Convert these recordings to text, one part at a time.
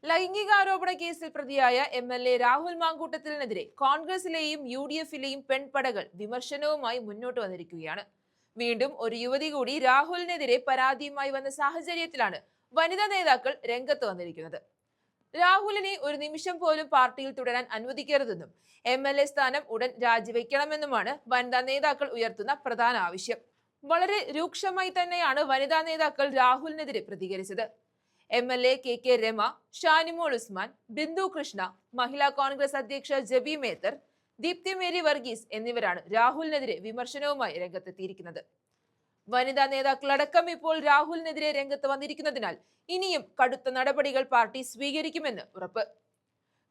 ലൈംഗികാരോപണ കേസിൽ പ്രതിയായ എം.എൽ.എ. രാഹുൽ മാങ്കൂട്ടത്തിനെതിരെ കോൺഗ്രസിലെയും യു.ഡി.എഫിലെയും പെൺപടകൾ വിമർശനവുമായി മുന്നോട്ട് വന്നിരിക്കുകയാണ്. വീണ്ടും ഒരു യുവതി കൂടി രാഹുലിനെതിരെ പരാതിയുമായി വന്ന സാഹചര്യത്തിലാണ് വനിതാ നേതാക്കൾ രംഗത്ത് വന്നിരിക്കുന്നത്. രാഹുലിനെ ഒരു നിമിഷം പോലും പാർട്ടിയിൽ തുടരാൻ അനുവദിക്കരുതെന്നും എം.എൽ.എ. സ്ഥാനം ഉടൻ രാജിവെക്കണമെന്നുമാണ് വനിതാ നേതാക്കൾ ഉയർത്തുന്ന പ്രധാന ആവശ്യം. വളരെ രൂക്ഷമായി തന്നെയാണ് വനിതാ നേതാക്കൾ രാഹുലിനെതിരെ പ്രതികരിച്ചത്. എം.എൽ.എ. കെ രമ, ഷാനിമോൾ ഉസ്മാൻ, ബിന്ദു കൃഷ്ണ, മഹിളാ കോൺഗ്രസ് അധ്യക്ഷ ജബി മേത്തർ, ദീപ്തി മേരി വർഗീസ് എന്നിവരാണ് രാഹുലിനെതിരെ വിമർശനവുമായി രംഗത്തെത്തിയിരിക്കുന്നത്. വനിതാ നേതാക്കളടക്കം ഇപ്പോൾ രാഹുലിനെതിരെ രംഗത്ത് വന്നിരിക്കുന്നതിനാൽ ഇനിയും കടുത്ത നടപടികൾ പാർട്ടി സ്വീകരിക്കുമെന്ന് ഉറപ്പ്.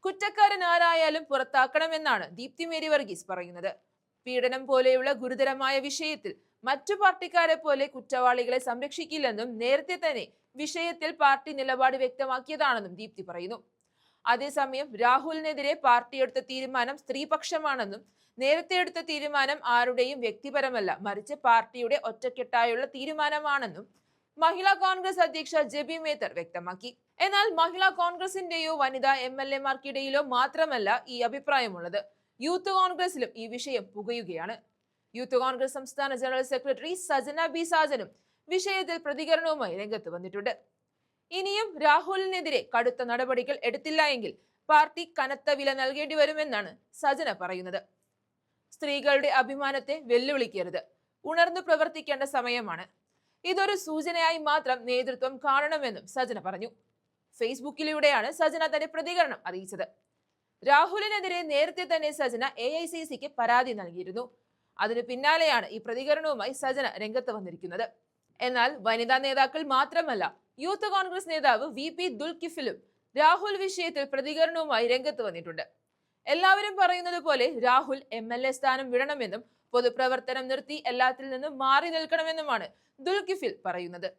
കുറ്റക്കാരൻ ആരായാലും പുറത്താക്കണമെന്നാണ് ദീപ്തി മേരി വർഗീസ് പറയുന്നത്. പീഡനം പോലെയുള്ള ഗുരുതരമായ വിഷയത്തിൽ മറ്റു പാർട്ടിക്കാരെ പോലെ കുറ്റവാളികളെ സംരക്ഷിക്കില്ലെന്നും നേരത്തെ തന്നെ വിഷയത്തിൽ പാർട്ടി നിലപാട് വ്യക്തമാക്കിയതാണെന്നും ദീപ്തി പറയുന്നു. അതേസമയം രാഹുലിനെതിരെ പാർട്ടി എടുത്ത തീരുമാനം സ്ത്രീപക്ഷമാണെന്നും നേരത്തെ എടുത്ത തീരുമാനം ആരുടെയും വ്യക്തിപരമല്ല, മറിച്ച് പാർട്ടിയുടെ ഒറ്റക്കെട്ടായുള്ള തീരുമാനമാണെന്നും മഹിളാ കോൺഗ്രസ് അധ്യക്ഷ ജബി മേത്തർ വ്യക്തമാക്കി. എന്നാൽ മഹിളാ കോൺഗ്രസിന്റെയോ വനിതാ എം.എൽ.എമാർക്കിടയിലോ മാത്രമല്ല ഈ അഭിപ്രായമുള്ളത്. യൂത്ത് കോൺഗ്രസിലും ഈ വിഷയം പുകയുകയാണ്. യൂത്ത് കോൺഗ്രസ് സംസ്ഥാന ജനറൽ സെക്രട്ടറി സജന ബി സാജനും വിഷയത്തിൽ പ്രതികരണവുമായി രംഗത്ത് വന്നിട്ടുണ്ട്. ഇനിയും രാഹുലിനെതിരെ കടുത്ത നടപടികൾ എടുത്തില്ല എങ്കിൽ പാർട്ടി കനത്ത വില നൽകേണ്ടി വരുമെന്നാണ് സജന പറയുന്നത്. സ്ത്രീകളുടെ അഭിമാനത്തെ വെല്ലുവിളിക്കരുത്, ഉണർന്നു പ്രവർത്തിക്കേണ്ട സമയമാണ്. ഇതൊരു സൂചനയായി മാത്രം നേതൃത്വം കാണണമെന്നും സജന പറഞ്ഞു. ഫേസ്ബുക്കിലൂടെയാണ് സജന തന്റെ പ്രതികരണം അറിയിച്ചത്. രാഹുലിനെതിരെ നേരത്തെ തന്നെ സജന AICCക്ക് പരാതി നൽകിയിരുന്നു. അതിനു പിന്നാലെയാണ് ഈ പ്രതികരണവുമായി സജന രംഗത്ത് വന്നിരിക്കുന്നത്. എന്നാൽ വനിതാ നേതാക്കൾ മാത്രമല്ല, യൂത്ത് കോൺഗ്രസ് നേതാവ് VP ദുൽകിഫിലും രാഹുൽ വിഷയത്തിൽ പ്രതികരണവുമായി രംഗത്ത് വന്നിട്ടുണ്ട്. എല്ലാവരും പറയുന്നത് പോലെ രാഹുൽ MLA സ്ഥാനം വിടണമെന്നും പൊതുപ്രവർത്തനം നിർത്തി എല്ലാത്തിൽ നിന്നും മാറി നിൽക്കണമെന്നുമാണ് ദുൽകിഫിൽ പറയുന്നത്.